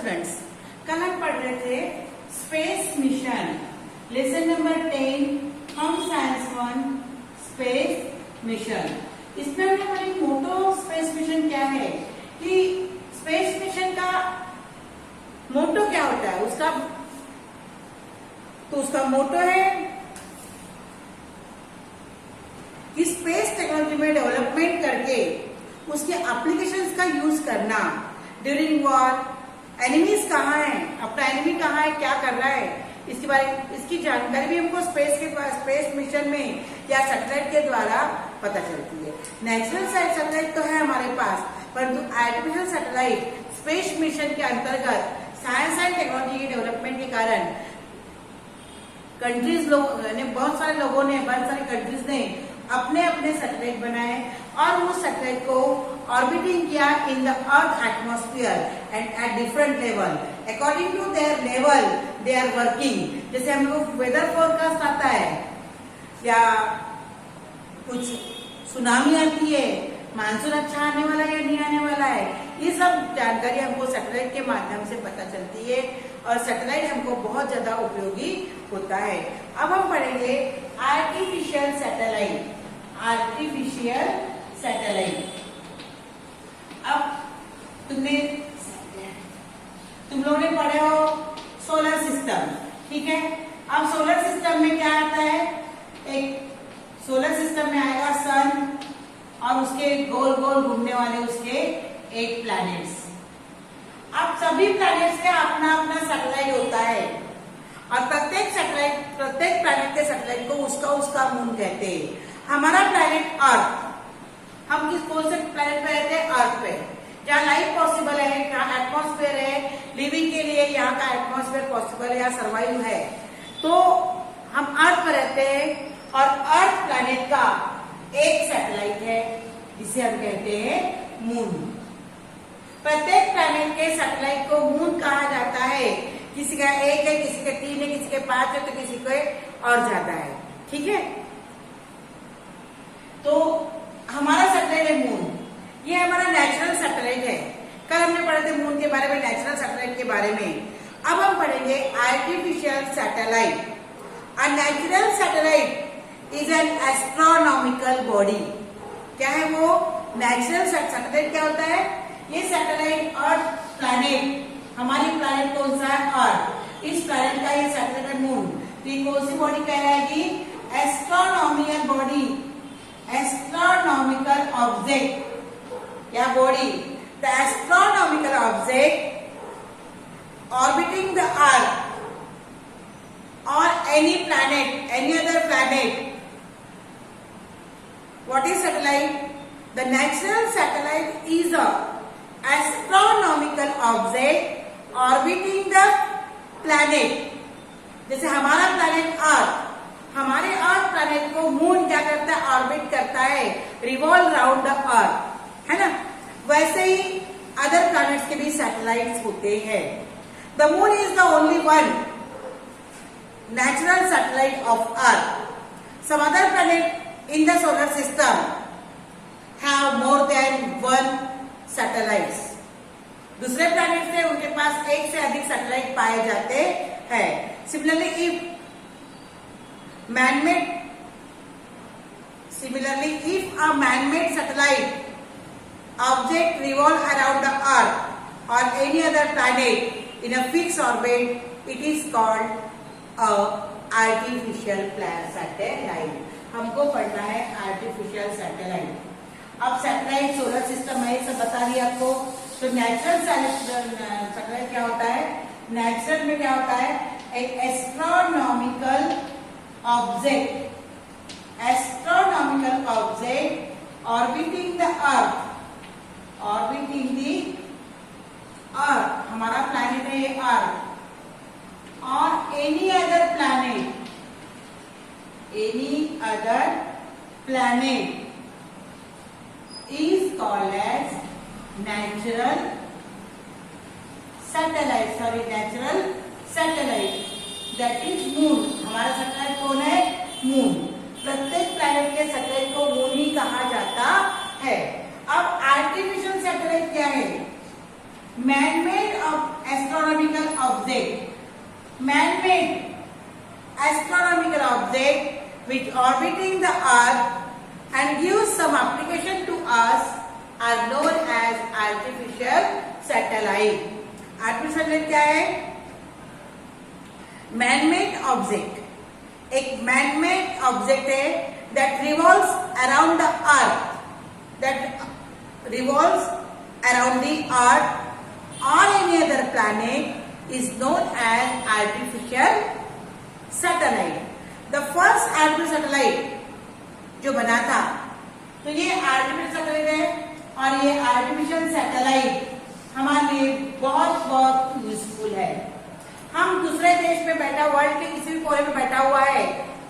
Students, कल हम पढ़ रहे थे स्पेस मिशन लेसन नंबर 10 हम साइंस 1 स्पेस मिशन। इसमें हमने हमारी मोटो स्पेस मिशन क्या है कि स्पेस मिशन का मोटो क्या होता है, उसका मोटो है कि स्पेस टेक्नोलॉजी में डेवलपमेंट करके उसके एप्लीकेशंस का यूज करना ड्यूरिंग वॉर। एनिमीज कहाँ है, अपना एनिमी कहाँ है, क्या कर रहा है, इसकी जानकारी भी हमको स्पेस मिशन में या सैटेलाइट के द्वारा पता चलती है। नेचुरल सैटेलाइट तो है हमारे पास, परंतु आर्टिफिशियल सैटेलाइट स्पेस मिशन के अंतर्गत साइंस एंड टेक्नोलॉजी के डेवलपमेंट के कारण बहुत सारी कंट्रीज ने अपने अपने सैटेलाइट बनाए और उस सैटेलाइट को ऑर्बिटिंग किया in the earth atmosphere and at different level according to their level they are working. जैसे हम लोग वेदर फोरकास्ट आता है या कुछ सुनामी आती है, मानसून अच्छा आने वाला है या नहीं आने वाला है, ये सब जानकारी हमको सैटेलाइट के माध्यम से पता चलती है और सैटेलाइट हमको बहुत ज्यादा उपयोगी होता है। अब हम पढ़ेंगे आर्टिफिशियल सैटेलाइट। अब तुम लोगों ने पढ़े हो सोलर सिस्टम, ठीक है। अब सोलर सिस्टम में क्या आता है, एक सोलर सिस्टम में आएगा सन और उसके गोल गोल घूमने वाले उसके 8 प्लैनेट्स। अब सभी प्लैनेट्स का अपना अपना सैटेलाइट होता है और प्रत्येक प्लैनेट के सैटेलाइट को उसका मून कहते हैं। हमारा प्लैनेट अर्थ, हम कौन से प्लैनेट पे रहते हैं, अर्थ पे, जहाँ लाइफ पॉसिबल है, जहाँ एटमॉस्फेयर है लिविंग के लिए, यहाँ का एटमॉस्फेयर पॉसिबल है या सर्वाइव है, तो हम अर्थ पर रहते हैं। और अर्थ प्लैनेट का एक सैटेलाइट है जिसे हम कहते हैं मून। प्रत्येक प्लैनेट के सैटेलाइट को मून कहा जाता है। किसी का 1 है, किसी के 3 है, किसी के 5 है, तो किसी को और ज्यादा है, ठीक है। तो हमारा सैटेलाइट है मून, ये हमारा नेचुरल सैटेलाइट है। कल हमने पढ़े थे मून के बारे में, नेचुरल सैटेलाइट के बारे में। अब हम पढ़ेंगे artificial satellite. A natural satellite is an astronomical body. क्या है वो नेचुरल सैटेलाइट? क्या होता है ये सैटेलाइट? अर्थ प्लैनेट, हमारी प्लैनेट कौन सा है, अर्थ, इस प्लैनेट का ये सैटेलाइट है मून। तो ये कौन सी बॉडी कहलाएगी, एस्ट्रोनॉमिकल बॉडी, एस्ट्रोनॉमिकल ऑब्जेक्ट या body. The astronomical object orbiting the earth or any other planet. What is satellite? The natural satellite is a astronomical object orbiting the planet. जैसे हमारा planet earth, हमारे अर्थ planet को moon क्या करता है, orbit करता है, रिवॉल्व राउंड द अर्थ, है ना। वैसे ही अदर प्लैनेट्स के भी सैटेलाइट्स होते हैं। The moon is the only one natural satellite of Earth. Some other planet in the solar system have more than one satellites. दूसरे प्लैनेट से उनके पास एक से अधिक सैटेलाइट पाए जाते हैं। Similarly, if a man-made satellite object revolve around the Earth or any other planet in a fixed orbit, it is called artificial satellite. हमको पढ़ना है आर्टिफिशियल सैटेलाइट। अब सैटेलाइट सोलर सिस्टम है, सब बता दिया आपको। तो नेचुरल सैटेलाइट क्या होता है, नेचुरल में क्या होता है, एक एस्ट्रोनॉमिकल ऑब्जेक्ट ऑर्बिटिंग द अर्थ, हमारा प्लैनेट है ये अर्थ, और any other planet is called as natural satellite. That is moon. हमारा सैटेलाइट कौन है, मून। प्रत्येक प्लैनेट के सैटेलाइट को मून ही कहा जाता है। अब आर्टिफिशियल सैटेलाइट क्या है, man made astronomical object, man-made astronomical object which orbiting the earth and gives some application to us are known as artificial satellite. Artificial satellite क्या है? Man-made object. एक man-made object है that revolves around the earth, that revolves around the earth or any other planet is known as artificial satellite. The first artificial satellite जो बना था, तो ये artificial satellite है और ये artificial satellite हमारे लिए बहुत बहुत यूजफुल है. हम दूसरे देश में बैठा, वर्ल्ड के किसी भी कोने में बैठा हुआ है,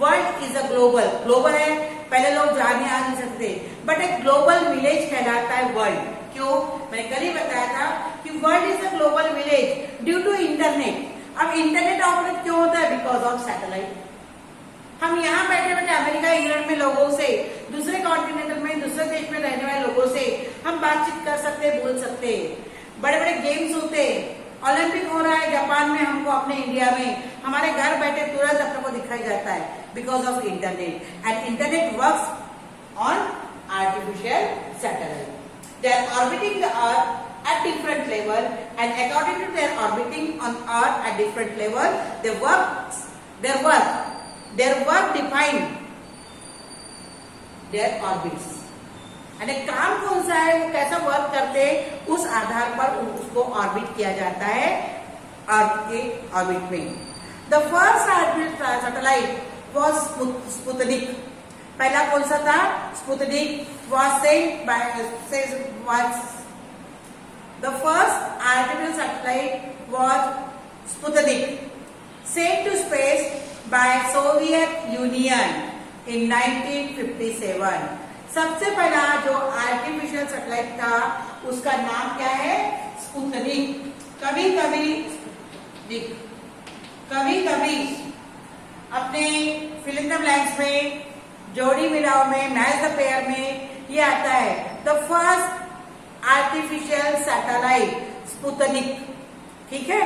वर्ल्ड इज अ ग्लोबल है. पहले लोग जाने आ नहीं सकते, बट एक ग्लोबल विलेज कहलाता है वर्ल्ड. क्यों? मैंने कल ही बताया था कि world is a global village due to internet. अब इंटरनेट ऑपरेट क्यों होता है? Because of satellite. हम यहाँ बैठे बैठे अमेरिका, इंग्लैंड में लोगों से, दूसरे कॉन्टिनेंटल में, दूसरे देश में रहने वाले लोगों से हम बातचीत कर सकते, बोल सकते. बड़े बड़े गेम्स होते, ओलंपिक हो रहा है जापान में, हमको अपने इंडिया में हमारे घर बैठे तुरंत अपने को दिखाई जाता है because of internet. And internet works on artificial satellite. They are orbiting the earth at different level, and according to their orbiting on earth at different level, their work define their orbits. and काम कौन सा है, वो कैसा work करते, उस आधार पर उसको ऑर्बिट किया जाता है अर्थ के ऑर्बिट में. The first orbit satellite was Sputnik. पहला कौन सा था? Sputnik. was sent by The first artificial satellite was Sputnik, sent to space by Soviet Union in 1957. सबसे पहला जो आर्टिफिशियल सैटेलाइट था उसका नाम क्या है? स्पुतनिक. कभी कभी अपने फिल इन द ब्लैंक्स में, जोड़ी मिलाओ में, मैच द पेयर में ये आता है. The first artificial satellite Sputnik. ठीक है.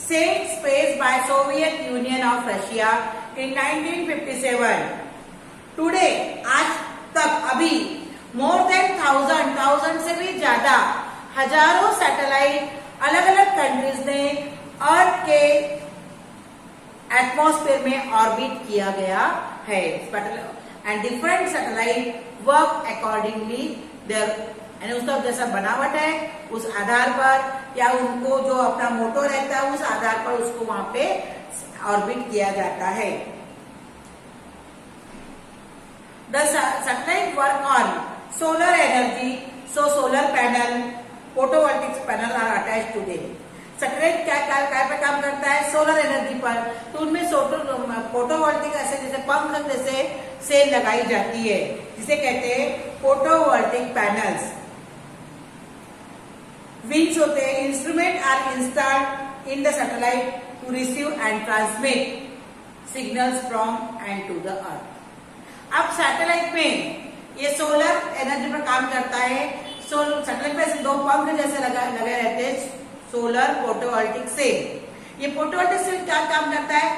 Sent space by Soviet Union of Russia in 1957. Today, आज तक, अभी मोर देन 1000 से भी ज्यादा, हजारों सैटेलाइट अलग अलग कंट्रीज ने अर्थ के एटमॉस्फेयर में ऑर्बिट किया गया है. And different satellite work accordingly there, यानी उसका जैसा बनावट है उस आधार पर, या उनको जो अपना मोटो रहता है उस आधार पर उसको वहां पे ऑर्बिट किया जाता है. The satellite work on solar energy, so solar panel, photovoltaic panel are attached to them. Satellite क्या पे काम करता है? सोलर एनर्जी पर. तो उनमें फोटोवोल्टिक ऐसे जैसे पंख जैसे सेल लगाई जाती है, जिसे कहते हैं फोटोवोल्टिक पैनल्स. विंग्स होते हैं. Instrument are installed in the satellite to receive and transmit signals from and to the earth. अब सैटेलाइट में ये सोलर एनर्जी पर काम करता है. सैटेलाइट में दो पंख जैसे लगे रहते हैं, सोलर फोटोवोल्टिक सेल. ये फोटोवोल्टिक सेल क्या काम करता है?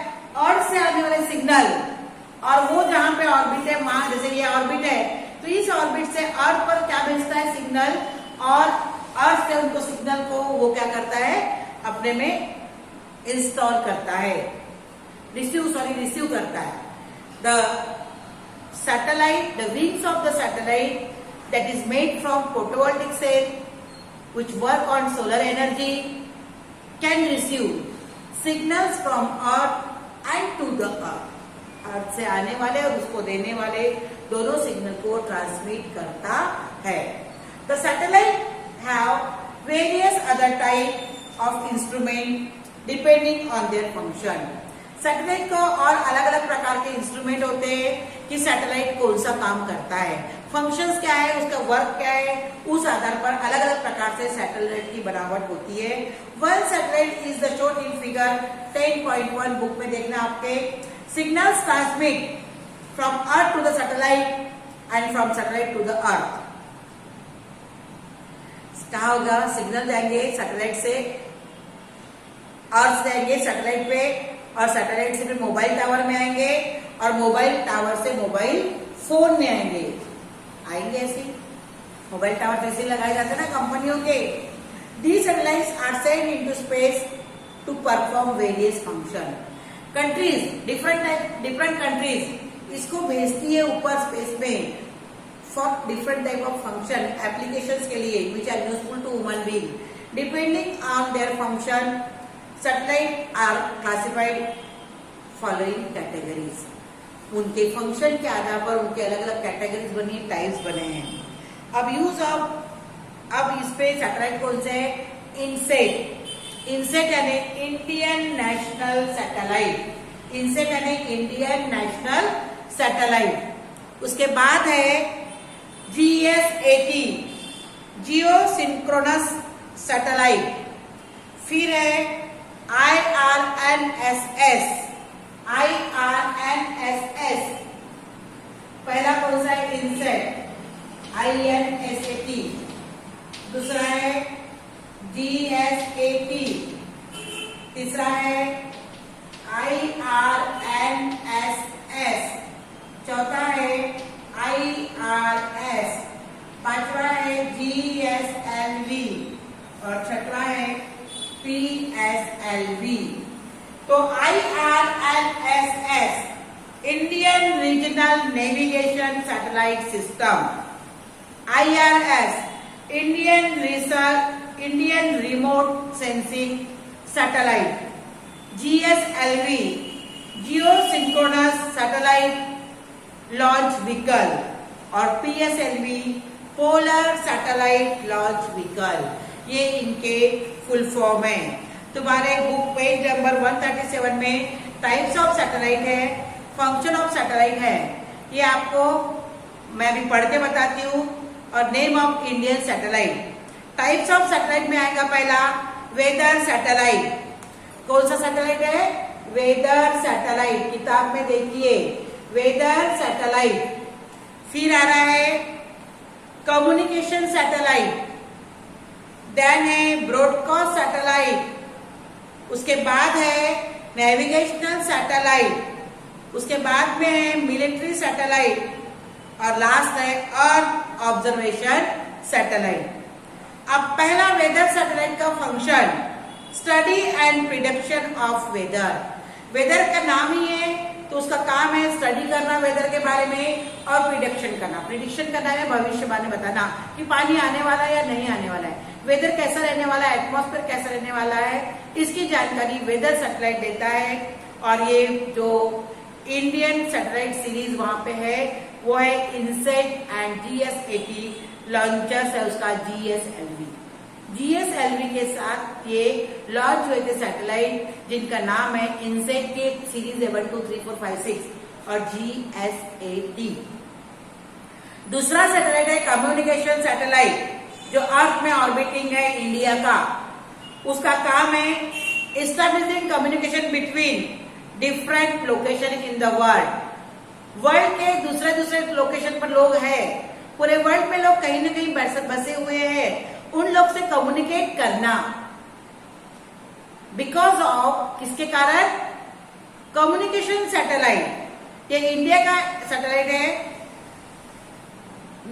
अर्थ से आने वाले सिग्नल, और वो जहां पे ऑर्बिट है, वहां जैसे ये ऑर्बिट है, तो इस ऑर्बिट से अर्थ पर क्या भेजता है? सिग्नल. और अर्थ से उनको सिग्नल को वो क्या करता है? अपने में इंस्टॉल करता है, रिसीव करता है. The satellite, the wings of the satellite that is made from photovoltaic cell which work on solar energy can receive signals from earth and to the earth. अर्थ से आने वाले और उसको देने वाले दोनों सिग्नल को ट्रांसमिट करता है. The satellite have various other type of instrument depending on their function. Satellite को और अलग अलग प्रकार के इंस्ट्रूमेंट होते हैं कि सैटेलाइट कौन सा काम करता है, फंक्शंस क्या है, उसका वर्क क्या है, उस आधार पर अलग अलग प्रकार से सैटेलाइट की बनावट होती है. One satellite is the shown in figure 10.1 book में देखना आपके. Signals transmit from earth to the satellite and from satellite to the earth. कहाँ होगा, सिग्नल जाएंगे सैटेलाइट से अर्थ जाएंगे सैटेलाइट पे, और सैटेलाइट से फिर मोबाइल टावर में आएंगे, और मोबाइल टावर से मोबाइल फोन में आएंगे ऐसे मोबाइल टावर जैसे लगाए जाते हैं ना कंपनियों के। These satellites are sent into space to perform various function. Countries, different countries इसको भेजती है ऊपर स्पेस में for different type of function, applications के लिए which are useful to human being. Depending on their function, satellites are classified following categories. उनके function के आधार पर उनके अलग अलग कैटेगरीज बनी, टाइप्स बने हैं। अब इस पे सैटेलाइट कौन से है, इनसेट यानी इंडियन नेशनल सैटेलाइट, इनसेट यानी इंडियन नेशनल सैटेलाइट। उसके बाद है GS-80 जियो सिंक्रोनस सैटेलाइट, फिर है IRNSS, पहला कौन सा है, इनसेट INSAT, दूसरा है GS-80, तीसरा है IRNSS, चौथा है IRS, पांचवा है GSLV और छठवा है PSLV। तो IRNSS Indian regional navigation satellite system, IRS Indian remote sensing satellite, GSLV जियो सिंक्रोनस सैटेलाइट लॉन्च व्हीकल और PSLV polar satellite launch vehicle. ये इनके फुल फॉर्म है। तुम्हारे बुक पेज नंबर 137 में टाइप्स ऑफ सैटेलाइट है, फंक्शन ऑफ सैटेलाइट है, ये आपको मैं भी पढ़ के बताती हूँ, और name of Indian satellite. Types of satellite में आएगा पहला वेदर सैटेलाइट। कौन सा सैटेलाइट है, वेदर सैटेलाइट, किताब में देखिए वेदर सैटेलाइट। फिर आ रहा है कम्युनिकेशन सैटेलाइट, देन है ब्रॉडकास्ट सैटेलाइट, उसके बाद है नेविगेशनल सैटेलाइट, उसके बाद में है मिलिट्री सैटेलाइट, और लास्ट है अर्थ ऑब्जर्वेशन सैटेलाइट। अब पहला वेदर सैटेलाइट का function study and prediction of weather. Weather का नाम ही है तो उसका काम है स्टडी करना वेदर के बारे में और प्रिडिक्शन करना। प्रिडिक्शन करना है भविष्यवाणी बताना कि पानी आने वाला है या नहीं आने वाला है, वेदर कैसा रहने वाला है, एटमॉस्फेयर कैसा रहने वाला है, इसकी जानकारी वेदर सैटेलाइट देता है। और ये जो इंडियन सैटेलाइट सीरीज वहां पे है वो है इनसेट एंड GS-80 लॉन्चर्स है उसका GSLV। GSLV के साथ ये लॉन्च हुए थे सैटेलाइट जिनका नाम है इनसेट के सीरीज है 1 2 3 4 5 6 और GS-80। दूसरा सैटेलाइट है कम्युनिकेशन सैटेलाइट जो अर्थ में ऑर्बिटिंग है इंडिया का। उसका काम है establishing communication between different location in the world के दूसरे लोकेशन पर लोग हैं, पूरे वर्ल्ड में लोग कहीं ना कहीं बसे हुए हैं, उन लोग से कम्युनिकेट करना। बिकॉज ऑफ किसके कारण, कम्युनिकेशन सैटेलाइट। ये इंडिया का सैटेलाइट है।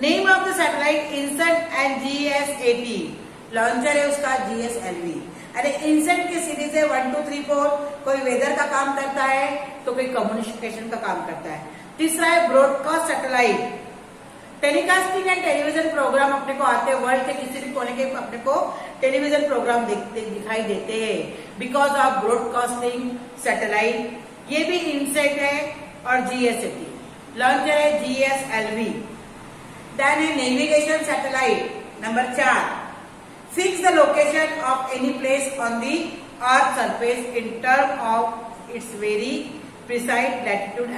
Name of the satellite INSAT and GS-80 launcher है उसका GSLV। अरे इनसेट की सीरीज है 1 2 3 4, कोई वेदर का काम करता है तो कोई कम्युनिकेशन का काम करता है। तीसरा है broadcast satellite, telecasting and television programme अपने को आते हैं, वर्ल्ड के किसी भी कोने के अपने को टेलीविजन प्रोग्राम दिखाई देते हैं बिकॉज ऑफ ब्रॉडकास्टिंग सैटेलाइट। ये भी इनसेट है और GS-80 लॉन्चर है GSLV। देन है navigation satellite number 4, fix the location of any place on the earth surface in term of its very precise latitude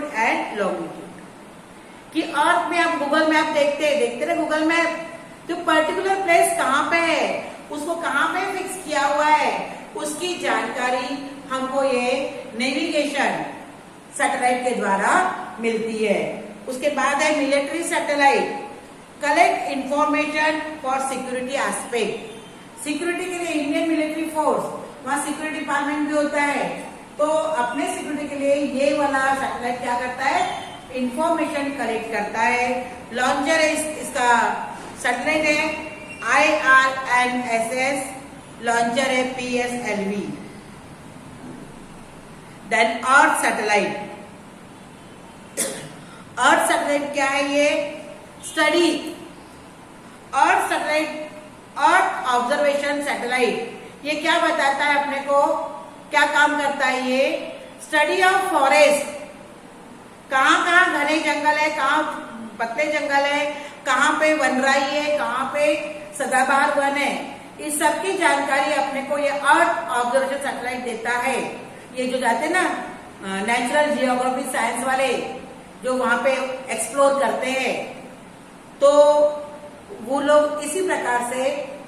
and longitude. कि अर्थ में आप गूगल मैप देखते ना, गूगल मैप जो पर्टिकुलर प्लेस कहाँ पे है उसको कहाँ पे फिक्स किया हुआ है उसकी जानकारी हमको ये नेविगेशन सैटेलाइट के द्वारा मिलती है। उसके बाद है military satellite. Collect information for security aspect. Security के लिए इंडियन मिलिट्री फोर्स, वहां सिक्योरिटी डिपार्टमेंट भी होता है, तो अपने सिक्योरिटी के लिए ये वाला सैटेलाइट क्या करता है, इंफॉर्मेशन कलेक्ट करता है। लॉन्चर है इसका सैटेलाइट है IRNSS, लॉन्चर है PSLV। देन अर्थ सैटेलाइट। अर्थ सैटेलाइट क्या है, ये स्टडी अर्थ सैटेलाइट, अर्थ ऑब्जर्वेशन सैटेलाइट। ये क्या बताता है अपने को, क्या काम करता है, ये स्टडी ऑफ फॉरेस्ट, कहाँ कहाँ घने जंगल है, कहाँ पतले जंगल है, कहाँ पे वनराई है, कहाँ पे सदाबहार वन है, इस सब की जानकारी अपने को ये अर्थ ऑब्जर्वेशन सैटेलाइट देता है। ये जो जाते हैं ना नेचुरल जियोग्राफी साइंस वाले, जो वहां पे एक्सप्लोर करते हैं, तो वो लोग इसी प्रकार से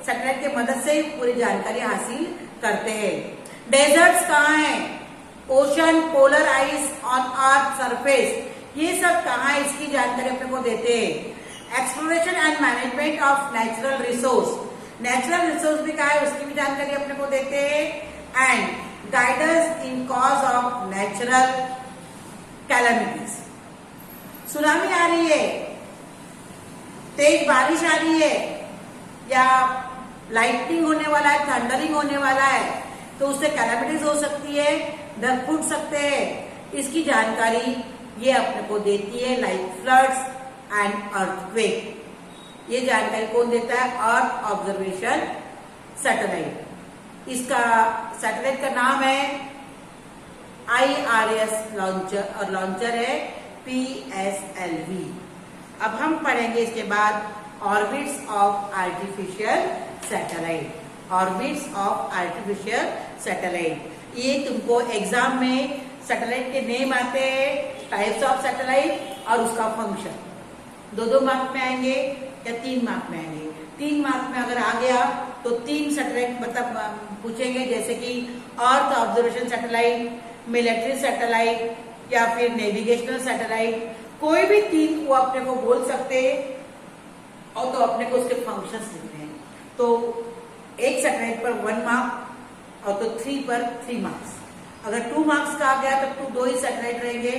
सैटेलाइट की मदद से पूरी जानकारी हासिल करते हैं। डेजर्ट्स कहाँ हैं, ocean, polar ice on earth surface, ये सब कहाँ है, इसकी जानकारी अपने को देते हैं। Exploration and management of natural resource, natural resource भी कहा है, उसकी भी जानकारी अपने को देते हैं। And guidance in cause of natural calamities, tsunami आ रही है, तेज बारिश आ रही है, या लाइटनिंग होने वाला है, थंडरिंग होने वाला है, तो उससे कैलामिटीज हो सकती है, घर फूट सकते हैं, इसकी जानकारी ये अपने को देती है। लाइक फ्लड्स एंड अर्थक्वेक, ये जानकारी कौन देता है, अर्थ ऑब्जर्वेशन सैटेलाइट। इसका सैटेलाइट का नाम है IRS लॉन्चर, और लॉन्चर है PSLV। अब हम पढ़ेंगे इसके बाद orbits of artificial satellite, orbits of artificial satellite. ये तुमको एग्जाम में सैटेलाइट के नेम आते हैं, टाइप्स ऑफ सैटेलाइट और उसका फंक्शन, 2-2 मार्क में आएंगे या 3 मार्क में आएंगे। 3 मार्क में अगर आ गया तो 3 सैटेलाइट मतलब पूछेंगे, जैसे कि earth observation satellite, military satellite या फिर नेविगेशनल सैटेलाइट, कोई भी 3 वो अपने को बोल सकते हैं, और तो अपने को उसके फंक्शंस लिखने हैं। तो एक सैटेलाइट पर 1 मार्क, और तो 3 पर 3 मार्क्स। अगर 2 मार्क्स का आ गया तो 2 ही सैटेलाइट रहेंगे।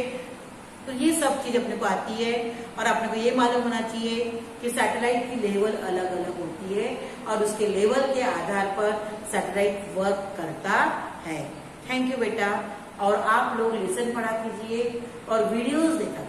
तो ये सब चीज अपने को आती है, और अपने को ये मालूम होना चाहिए कि सैटेलाइट की लेवल अलग अलग होती है, और उसके लेवल के आधार पर सैटेलाइट वर्क करता है। थैंक यू बेटा, और आप लोग लेसन पढ़ा कीजिए और वीडियोस देखा